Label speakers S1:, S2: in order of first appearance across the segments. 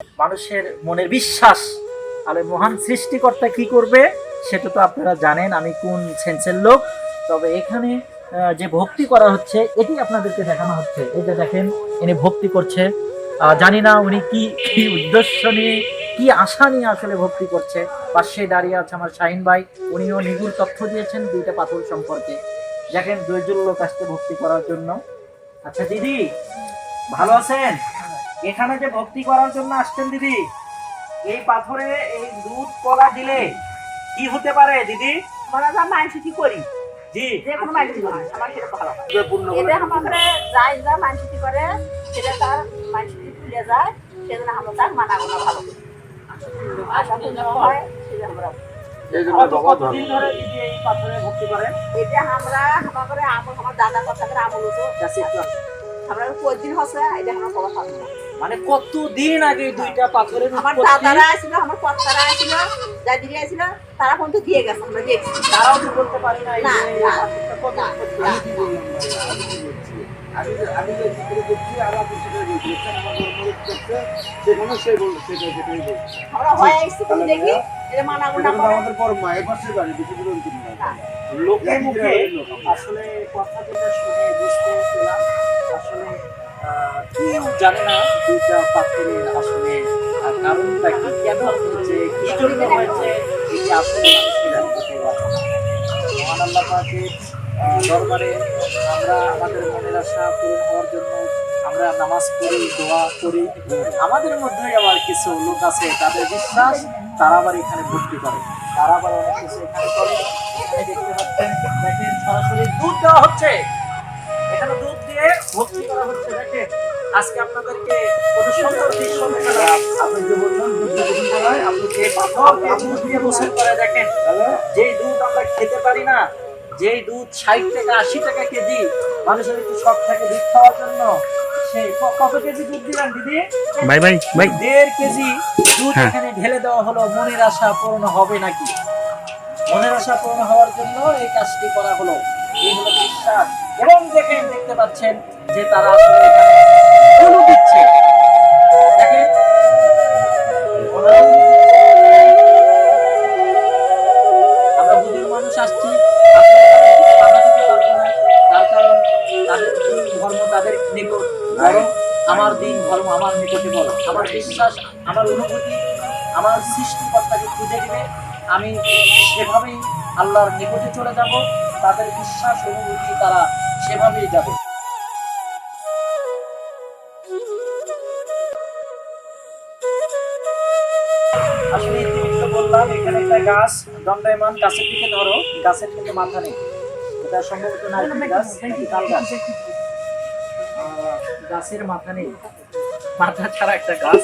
S1: মানুষের মনের বিশ্বাস, তাহলে মহান সৃষ্টিকর্তা কি করবে সেটা তো আপনারা জানেন আমি কোন সেন্সের লোক। তবে এখানে যে ভক্তি করা হচ্ছে এটি আপনাদেরকে দেখানো হচ্ছে। এই যে দেখেন ইনি ভক্তি করছে, জানি না উনি কি কি উদ্দেশ্য নিয়ে কি আশা নিয়ে আসলে ভক্তি করছে। পাশে দাঁড়িয়ে আছে আমার শাহিন ভাই, উনিও নিগুড় তথ্য দিয়েছেন দুইটা পাথর সম্পর্কে। দেখেন দুইজন লোক আসছে ভক্তি করার জন্য। আচ্ছা দিদি ভালো আছেন? এখানে যে ভক্তি করার জন্য আসছেন দিদি, এই পাথরে এই দুধ কলা দিলে কি হতে পারে দিদি?
S2: আমরা যা মানসিক করি,
S1: জি
S2: যে কোনো মানসিক করি, আমার সেটা ভালো হয়। এটা আমাকে যাই যা মানসিক করে সেটা তার মানসিক খুলে যায়, সেজন্য আমরা তার মানা গোনা ভালো করি। আশা পূর্ণ হয় সেটা আমরা।
S1: কতদিন ধরে দিদি এই পাথরে ভক্তি করেন?
S2: এটা আমরা আমাকে আমার দাদা কথা করে আমল হতো আমরা কতদিন হচ্ছে এটা আমরা সবাই পাবো না।
S1: মানে কতদিন আগে দুইটা পাথরের
S2: আমার দাদারা আসছিল, আমার কর্তারা আসছিল, দাদিরা আসছিল, তারা ফোন তো দিয়ে গেছে, আমরা দেখছি।
S1: তারাও তো বলতে পারি না এই
S2: না,
S1: যে
S2: না,
S1: পাথরটা কত
S2: না,
S1: সত্যি।
S2: না।
S3: আমি যে ভিতরে দেখছি আর আপনি সেটা দেখছেন আমার মনে করছে সেখানে সে বলছে সেটাই বলছে
S2: আমরা হয় স্কুল দেখি এটা মানা গোনা
S3: এটা
S2: করে
S3: আমাদের পর মায়ের পাশে বাড়ি বেশি দূর কিন্তু না
S1: লোকের মুখে আসলে কথা যেটা শুনে বুঝতে পেলাম আসলে কেউ জানে না দুইটা পাথরের আসলে কারণটা কি, কেন হয়েছে, কি জন্য হয়েছে, এটি আসলে মানুষকে জানতে পারছে না। মহান আল্লাহ পাকের দরবারে আমরা আমাদের মনের আশা পূরণ হওয়ার জন্য আমরা নামাজ পড়ি, দোয়া করি। আমাদের মধ্যে আবার কিছু লোক আছে তাদের বিশ্বাস, তারা আবার এখানে ভর্তি করে, তারা আবার অনেক কিছু এখানে করে। এখানে দেখতে পাচ্ছেন, দেখেন সরাসরি দুধ দেওয়া হচ্ছে, এখানে দুধ দিয়ে ভর্তি করা হচ্ছে। দেখেন আজকে আপনাদেরকে কত সুন্দর দৃশ্য দেখালাম। আপনি যে বললেন দুধ দিয়ে আপনি যে পাথরকে দুধ দিয়ে গোসল করে দেখেন, যেই দুধ আমরা খেতে পারি না, যেই দুধ 60 টাকা 80 টাকা কেজি, মানুষের একটু শখ থাকে দুধ খাওয়ার জন্য, সেই কত কেজি দুধ দিলেন দিদি?
S4: ভাই
S1: 1.5 কেজি দুধ এখানে ঢেলে দেওয়া হলো। মনের আশা পূরণ হবে নাকি? মনের আশা পূরণ হওয়ার জন্য এই কাজটি করা হলো। এই হলো বিশ্বাস। এবং দেখেন, দেখতে পাচ্ছেন যে তারা আসলে এখানে উলু দিচ্ছে। দেখেন ওনারা উলু দিচ্ছে। আমরা হুজুর মানুষ আসছি, আমরা দিতে পারবো না, তার কারণ তাদের দিন ধর্ম তাদের নিকট বড়, আমার দিন ধর্ম আমার নিকটে বড়। আমার বিশ্বাস, আমার অনুভূতি আমার সৃষ্টিকর্তাকে খুঁজে দিবে, আমি সেভাবেই আল্লাহর নিকটে চলে যাব, তাদের বিশ্বাস অনুভূতি তারা সেভাবেই যাবে। আসলে ইতিমধ্যে বললাম এখানে একটা গাছ দণ্ডায়মান, গাছের দিকে ধরো, গাছের কিন্তু মাথা নেই, এটা সম্ভবত নারকেল গাছ, তাল গাছ। গাছের মাথা নেই, মাথা ছাড়া একটা গাছ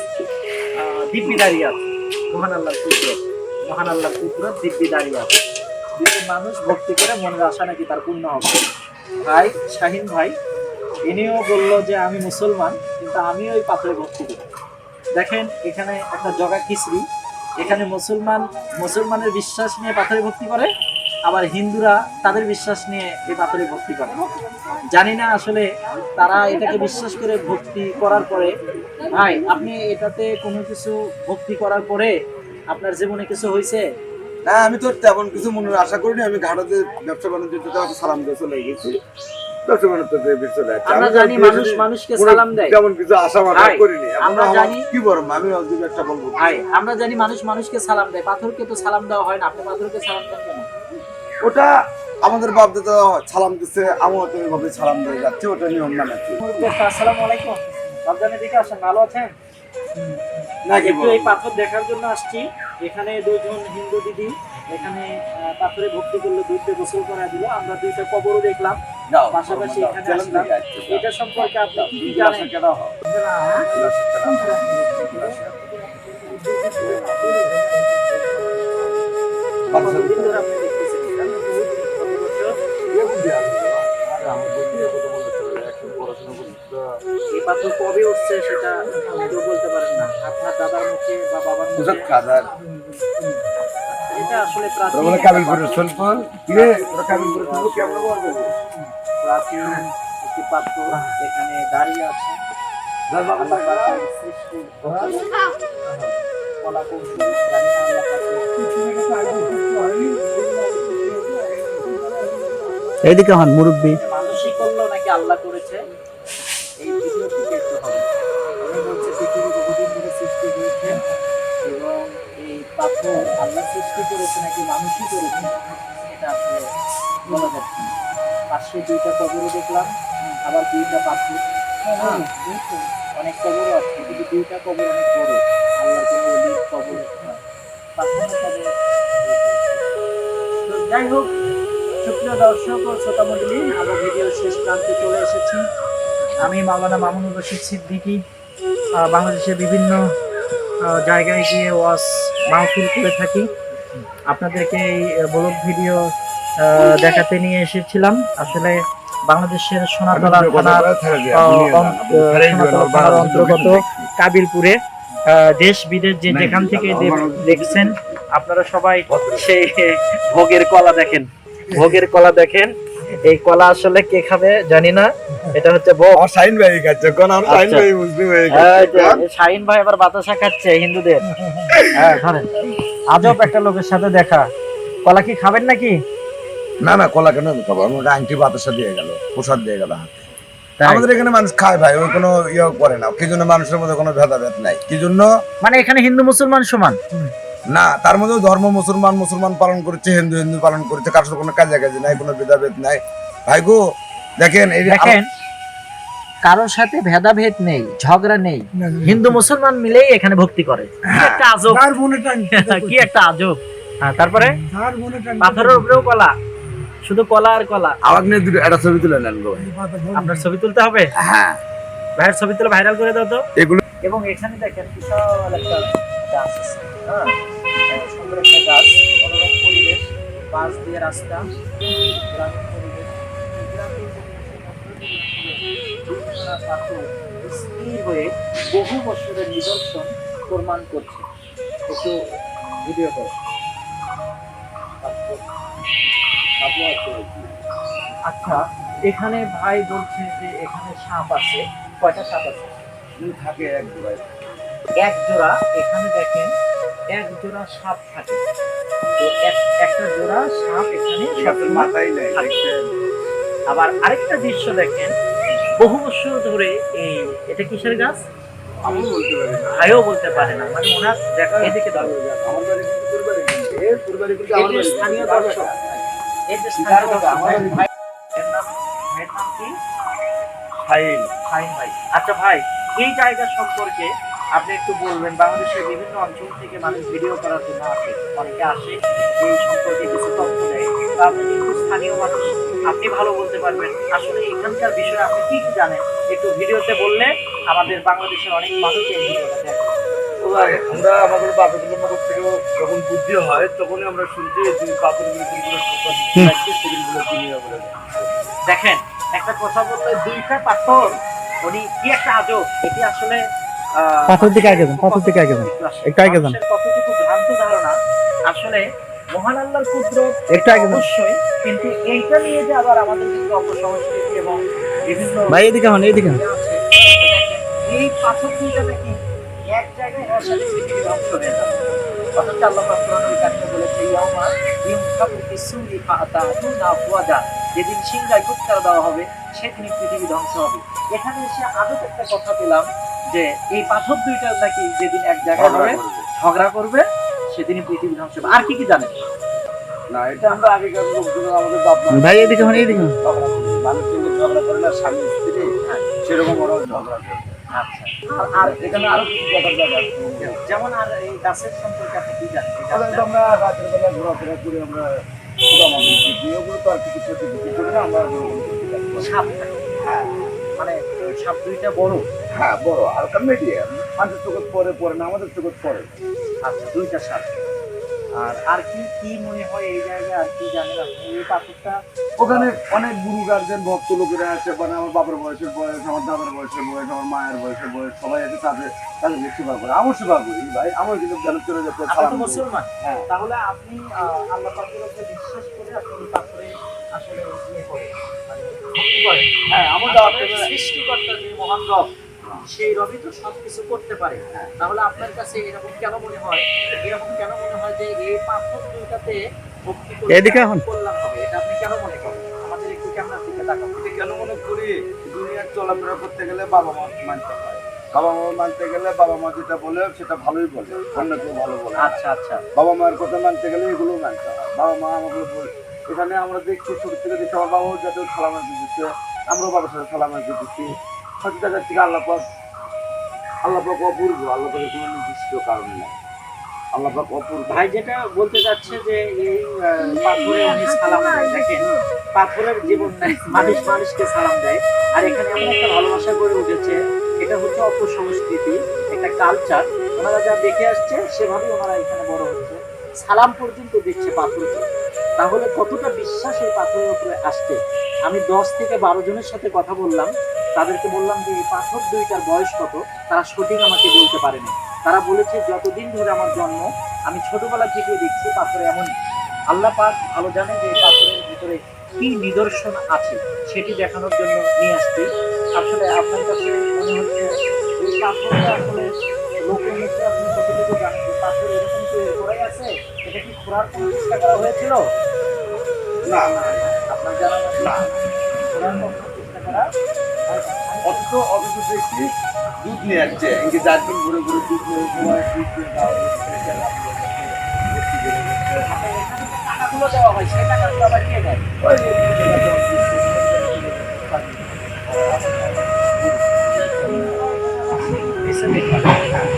S1: দিব্যি দাঁড়িয়ে আছে। মহান আল্লাহর কুদরত, মহান আল্লাহর কুদরত দিব্যি দাঁড়িয়ে আছে। দুটো মানুষ ভক্তি করে মনের আশা নাকি তার পূর্ণ হবে। ভাই শাহিন ভাই ইনিও বললো যে আমি মুসলমান, কিন্তু আমি ওই পাথরে ভক্তি করি। দেখেন এখানে একটা জগা খিচড়ি, এখানে মুসলমানের বিশ্বাস নিয়ে পাথরে ভক্তি করে, আবার হিন্দুরা তাদের বিশ্বাস নিয়ে এই পাথরে ভক্তি করে। জানি না আসলে তারা এটাকে বিশ্বাস করে ভক্তি করার পরে, ভাই আপনি এটাতে কোনো কিছু ভক্তি করার পরে আপনার জীবনে কিছু হয়েছে?
S3: না, আমি তো তেমন কিছু মনের আশা করিনি। আমি ঘাটাতে ব্যবসা বাণিজ্য সালাম দিয়ে চলে গেছি, ব্যবসা বাণিজ্য চলে যাচ্ছে।
S1: আমরা জানি মানুষ মানুষকে সালাম দেয়,
S3: তেমন কিছু আশা মাথা করিনি।
S1: আমরা জানি
S3: কি বলবো, আমি অদ্ভুত একটা বলবো
S1: ভাই, আমরা জানি মানুষ মানুষকে সালাম দেয়, পাথরকে তো সালাম দেওয়া হয় না। আপনি পাথরকে সালাম দেন কেন?
S3: ওটা আমাদের বাপ দাদা সালাম দিচ্ছে, আমিও তো ওইভাবে সালাম দিয়ে যাচ্ছি, ওটা নিয়ম না নাকি।
S1: আসসালামু আলাইকুম, বাবজানের দিকে আসেন, ভালো আছেন?
S3: নাকি
S1: একটু এই পাথর দেখার জন্য আসছি। এখানে দুজন হিন্দু দিদি এখানে পাথরে ভক্তি করলো, দুধে গোসল করা দিল, আমরা দুইটা কবরও দেখলাম, পাশাপাশি এখানে আসলাম। এটা সম্পর্কে আপনি কি কি জানেন? কতদিন ধরে আপনি দেখতেছেন এটা? কত বছর? এই পাথর কবে উঠছে সেটা কেউ বলতে পারেন না, আপনার দাদার মুখে বা বাবার মুখে। এটা আসলে প্রাচীন প্রাচীন একটি পাথর এখানে দাঁড়িয়ে আছে। আল্লাহ পাকের সৃষ্টির কলা কৌশল জানি না আল্লাহ পাকের
S4: এইদিকে হন মুরব্বী।
S1: মানুষই করলো নাকি আল্লাহ করেছে, এই ভিডিও থেকে একটু হবে। উনি বলছে পৃথিবী বহুদিন ধরে সৃষ্টি হয়েছে এবং এই পাথর আল্লাহ সৃষ্টি করেছে নাকি মানুষই করেছে এটা আসলে বলা যাচ্ছে না। পাশে দুইটা কবরও দেখলাম, আবার দুইটা পাথর, হ্যাঁ অনেক কবরও আছে, কিন্তু দুইটা কবর অনেক বড়, আল্লাহর কোনো অলির কবর নয়, পাথরের কবর। তো যাই হোক, সুপ্রিয় দর্শক ও শ্রোতা মণ্ডলী, আমরা ভিডিওর শেষ প্রান্তে চলে এসেছি। আমি মাওলানা মামুনুর রশিদ সিদ্দিকী বাংলাদেশের বিভিন্ন জায়গায় গিয়ে ওয়াজ মাহফিল করে থাকি। আপনাদেরকে এই ব্লগ ভিডিও দেখাতে নিয়ে এসেছিলাম। আসলে বাংলাদেশের সোনাতলা থানার অন্তর্গত কাবিলপুরে দেশ বিদেশ যে যেখান থেকে দেখছেন আপনারা সবাই সেই ভোগের কলা দেখেন, ভোগের কলা দেখেন। এই কলা আসলে কে খাবে জানি না, এটা হচ্ছে ভোগ।
S3: শাহিন ভাই খাচ্ছে, কোন আমার শাহিন ভাই মুসলিম হয়ে গেছে।
S1: শাহিন ভাই আবার বাতাসা খাচ্ছে হিন্দুদের। হ্যাঁ ধরেন, আজব একটা লোকের সাথে দেখা। কলা কি খাবেন নাকি?
S3: না না, কলা কেন খাবো, আমাকে আংটি বাতাসা দিয়ে গেল, প্রসাদ দিয়ে গেল হাতে। আমাদের এখানে মানুষ খায় ভাই, ওই কোনো ইয়ে করে না, কি জন্য মানুষের মধ্যে কোনো ভেদাভেদ নাই, কি জন্য
S1: মানে এখানে হিন্দু মুসলমান সমান
S3: না, তার মধ্যে ধর্ম মুসলমান মুসলমান পালন করছে, হিন্দু হিন্দু পালন করছে, কারোর সাথে কোনো কাছাকাছি নাই, কোনো ভেদাভেদ নাই ভাই গো। দেখেন এই
S1: দেখেন, কারোর সাথে ভেদাভেদ নেই, ঝগড়া নেই, হিন্দু মুসলমান মিলেই এখানে ভক্তি করে। কি একটা আজব, কি একটা আজব। তারপরে পাথরের উপরেও কলা, শুধু কলা আর কলা।
S3: আমাকে নিয়ে দুটো একটা ছবি তুলে নেন গো।
S1: আপনার ছবি তুলতে হবে?
S3: হ্যাঁ,
S1: ভাইয়ের ছবি তুলে ভাইরাল করে দাও তো।
S3: এগুলো
S1: এবং এখানে দেখেন বিশাল একটা গাছ আছে, হ্যাঁ সুন্দর একটা গাছ, মনোরম পরিবেশ, পাশ দিয়ে রাস্তা, গ্রামীণ পরিবেশ। গ্রামীণ পরিবেশের মধ্যে দুইখানা পাথর স্থির হয়ে বহু বছরের নিদর্শন প্রমাণ করছে। একটু ভিডিও করো। আচ্ছা, এখানে ভাই বলছে যে এখানে সাপ আছে। কয়টা সাপ আছে?
S3: থাকে এক জোড়ায়,
S1: এক জোড়া। এখানে দেখেন এক জোড়া সাপ থাকে। তো একটা জোড়া সাপ এখানে সবসময়
S3: মাথায় নেই।
S1: থাকে। আবার আরেকটা দৃশ্য দেখেন, বহু বছর ধরে এই এটা কিসের গাছ
S3: আমি বলতে পারি না,
S1: ভাইও বলতে পারে না, মানে ওনার দেখা এদিকে দাও।
S3: আমার বাড়ি কিন্তু তোর বাড়ি কিন্তু, এর তোর বাড়ি কিন্তু
S1: এই
S3: আমার
S1: যে
S3: বাড়ি।
S1: স্থানীয় দর্শক, এই যে স্থানীয় দর্শক, ভাইয়ের ভাইয়ের নাম কি?
S3: শাহিন।
S1: শাহিন ভাই। আচ্ছা ভাই, এই জায়গা সম্পর্কে আপনি একটু বলবেন। বাংলাদেশের বিভিন্ন অঞ্চল থেকে মানুষ ভিডিও করার জন্য আসে, অনেকে আসে এই সম্পর্কে কিছু তথ্য দেয়। তা আপনি কিন্তু স্থানীয় মানুষ, আপনি ভালো বলতে পারবেন আসলে এখানকার বিষয়ে আপনি কি কি জানেন, একটু ভিডিওতে বললে আমাদের বাংলাদেশের অনেক মানুষ এই ভিডিওটা দেখে।
S3: আমরা আমাদের বাপের নগর থেকে যখন বুদ্ধি হয় তখনই আমরা শুনছি যে পাথরগুলো সেগুলো দুনিয়া বলে।
S1: দেখেন, একটা কথা বললে দুইটা পাথর, উনি কি একটা আজব। এটি আসলে
S4: পাথর দিকে আগে যান, পাথর দিকে আগে যান, একটু আগে যান।
S1: মানুষের কতটুকু ভ্রান্ত ধারণা আসলে মহান আল্লাহর কুদরত
S4: একটু আগে যান।
S1: অবশ্যই, কিন্তু এইটা নিয়ে যে আবার আমাদের কিন্তু অপসংস্কৃতি এবং বিভিন্ন
S4: ভাই এদিকে হন, এদিকে হন।
S1: আছে। এই পাথর দুইটা নাকি এক জায়গায় হওয়ার সাথে পৃথিবী ধ্বংস হয়ে যাবে। অথচ আল্লাহ পাক কোরআনুল কারীমে বলেছে, ইয়াউমা ইউনফাখু ফিস-সূরি ফাতাতুনা আফওয়াজা, যেদিন সিংহায় ফুৎকার দেওয়া হবে সেদিনই পৃথিবী ধ্বংস হবে। এখানে এসে আজও একটা কথা পেলাম যে এই পাথর দুইটা নাকি যেদিন এক জায়গায় হবে ঝগড়া করবে সেদিনই পৃথিবী ধ্বংস হবে। আর কি কি জানেন?
S3: না, এটা আমরা আগেকার লোকজন আমাদের বাপ মা
S4: ভাই এদিকে হন, এদিকে হন।
S3: মানুষ কিন্তু ঝগড়া করে না, স্বামী স্ত্রী, সেরকম ওরাও ঝগড়া করে।
S1: আচ্ছা, আর
S3: এখানে আরো কিছু দেখার জায়গা আছে।
S1: যেমন আর এই গাছের সম্পর্কে আপনি কি জানেন? এই
S3: তাহলে তো
S1: গাছটা-
S3: আমরা রাতের বেলা ঘোরাফেরা করে আমরা ওগুলো তো আর কিছু ক্ষতি বিক্রি করি না, আমরা ওরকম ক্ষতি করি না।
S1: সাপ থাকে,
S3: হ্যাঁ
S1: মানে সাপ দুইটা বড়।
S3: হ্যাঁ, বড় হালকা মিডিয়াম, মানুষের চোখে পরে পরে না, আমাদের চোখে পরে।
S1: আচ্ছা, দুইটা সাপ। আর কি কি মনে হয় এই জায়গায় আর কি জানেন আপনি? এই পাথরটা
S3: ওখানে অনেক গুরু গার্জেন ভক্ত লোকেরা আছে, মানে আমার বাবার বয়সের বয়স, আমার দাদার বয়সের বয়স, আমার মায়ের বয়সের বয়স, সবাই আছে, তাদের সেবা করে। আমার সেবা করি ভাই, আমার কিন্তু জ্ঞান চলে যাচ্ছে।
S1: আপনি তো মুসলমান,
S3: হ্যাঁ।
S1: তাহলে আপনি আল্লাহ পাকের উপরে বিশ্বাস করে আপনি এই পাথরে আসলে ইয়ে করেন, মানে ভক্তি করেন।
S3: হ্যাঁ, আমার
S1: আসলে সৃষ্টিকর্তা যে মহান রব, সেই রবি তো সবকিছু করতে পারে। তাহলে আপনার কাছে এরকম কেন মনে হয় যে এই পাথর দুইটাতে ভক্তি করলে
S4: এদিকে এখন।
S1: কল্যাণ হবে? এটা আপনি কেন মনে করেন? আমাদের একটু ক্যামেরার দিকে তাকান।
S3: আমি কেন মনে করি, দুনিয়ার চলাফেরা করতে গেলে বাবা মা মানতে হয়। বাবা মা মানতে গেলে বাবা মা যেটা বলে সেটা ভালোই বলে, অন্য কেউ ভালো বলে।
S1: আচ্ছা আচ্ছা,
S3: বাবা মায়ের কথা মানতে গেলে এগুলো মানতে হয়। বাবা মা আমাকে এখানে আমরা দেখছি, ছোট থেকে দেখছি আমার বাবাও যাতে সালামাজি দিচ্ছে, আমরাও বাবার সাথে সালামাজি দিচ্ছি। সত্যি জায়গার থেকে আল্লাহ পাক অপূর্ব, আল্লাহ পাকের কোনো নির্দিষ্ট কারণ নেই। আল্লাহ পাক অপূর্ব।
S1: ভাই যেটা বলতে যাচ্ছে যে এই পাথরে উনি সালাম দেয়, দেখেন পাথরের জীবন নাই, মানুষকে সালাম দেয়। আর এখানে এমন একটা ভালোবাসা গড়ে উঠেছে, এটা হচ্ছে অপসংস্কৃতি, একটা কালচার। ওনারা যা দেখে আসছে সেভাবেই ওনারা এখানে বড় হচ্ছে, সালাম পর্যন্ত দিচ্ছে পাথরকে। তাহলে কতটা বিশ্বাস এই পাথরের উপরে আসছে। আমি 10 থেকে 12 জনের সাথে কথা বললাম, তাদেরকে বললাম যে এই পাথর দুইটার বয়স কত, তারা সঠিক আমাকে বলতে পারেনি। তারা বলেছে যতদিন ধরে আমার জন্ম আমি ছোটবেলা থেকে দেখছি পাথরে এমন। আল্লাহ পাক ভালো জানে যে এই পাথরের ভিতরে কি নিদর্শন আছে, সেটি দেখানোর জন্য নিয়ে আসছি। আসলে আপনার কাছে মনে হচ্ছে এই পাথরটা আসলে লোকের মুখে আপনি কতটুকু জানেন যে পাথর এরকম তৈরি করাই আছে? এটা কি খোঁড়ার কোনো চেষ্টা করা হয়েছিল?
S3: না,
S1: আপনার জানা না, খোঁড়ার কোনো চেষ্টা করা
S3: অথচ দেখছি দুধ নিয়ে যাচ্ছে, এদিকে 4 দিন ঘুরে ঘুরে দুধ নিয়ে সবাই দুধ দিয়ে দেওয়া হচ্ছে।
S1: টাকাগুলো দেওয়া হয়, সেই টাকাগুলো আবার কে দেয়?
S3: ওই যে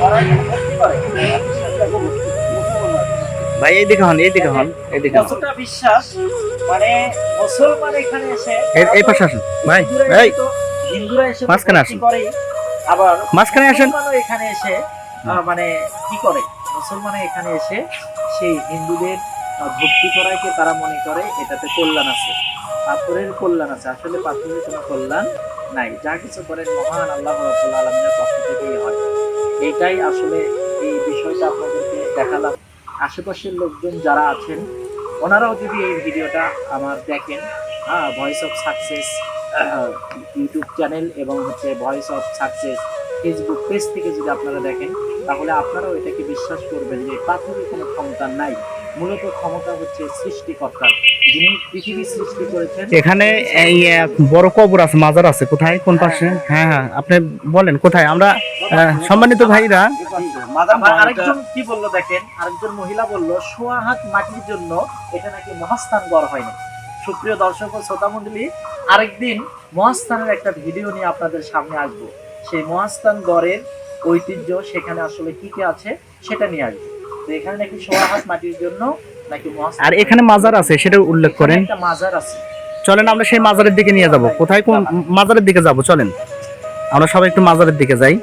S1: ওরা ভর্তি করে।
S4: ভাই এইদিকে হন, এইদিকে হন, এইদিকে হন।
S1: কতটা বিশ্বাস, মানে মুসলমান এখানে এসে
S4: এই পাশে আসুন ভাই, এই
S1: হিন্দুরা এসে
S4: মাঝখানে
S1: ভক্তি
S4: আসুন।
S1: করে, আবার
S4: মাঝখানে আসেন।
S1: মুসলমানও এখানে এসে মানে কি করে, মুসলমানে এখানে এসে সেই হিন্দুদের ভক্তি করাকে তারা মনে করে এটাতে কল্যাণ আছে, পাথরের কল্যাণ আছে। আসলে পাথরের কোনো কল্যাণ নাই, যা কিছু করেন মহান আল্লাহ রাব্বুল আলামিনের পক্ষ থেকেই হয়। এইটাই আসলে এই বিষয়টা আপনাদেরকে দেখালাম। আশেপাশের লোকজন যারা আছেন ওনারাও যদি এই ভিডিওটা আমার দেখেন, voice of success YouTube channel এবং হচ্ছে voice of success Facebook page থেকে যদি আপনারা দেখেন, তাহলে আপনারাও এটাকে বিশ্বাস করবেন যে পাথরের কোনো ক্ষমতা নাই। মূলত ক্ষমতা হচ্ছে সৃষ্টিকর্তার, যিনি পৃথিবী সৃষ্টি করেছেন।
S4: এখানে এই বড় কবর আছে, মাজার আছে, কোথায়, কোন পাশে? হ্যাঁ হ্যাঁ, আপনি বলেন কোথায়। আমরা সম্মানিত ভাইরা,
S1: আবার আরেকজন কি বললো দেখেন, আরেকজন মহিলা বলল সোয়া হাত মাটির জন্য এটা নাকি মহাস্থান গড় হয় না। সুপ্রিয় দর্শক ও শ্রোতা মণ্ডলী, আরেকদিন মহাস্থানের একটা ভিডিও নিয়ে আপনাদের সামনে আসবো। সেই মহাস্থান গড়ের ঐতিহ্য সেখানে আসলে কি কি আছে সেটা নিয়ে আসবো। তো এখানে নাকি সোয়া হাত মাটির জন্য নাকি মহাস্থান,
S4: আর এখানে মাজার আছে সেটা উল্লেখ করেন।
S1: একটা মাজার আছে।
S4: চলেন আমরা সেই মাজারের দিকে নিয়ে যাব। কোথায়, কোন মাজারের দিকে যাব? চলেন আমরা সবাই একটু মাজারের দিকে যাই।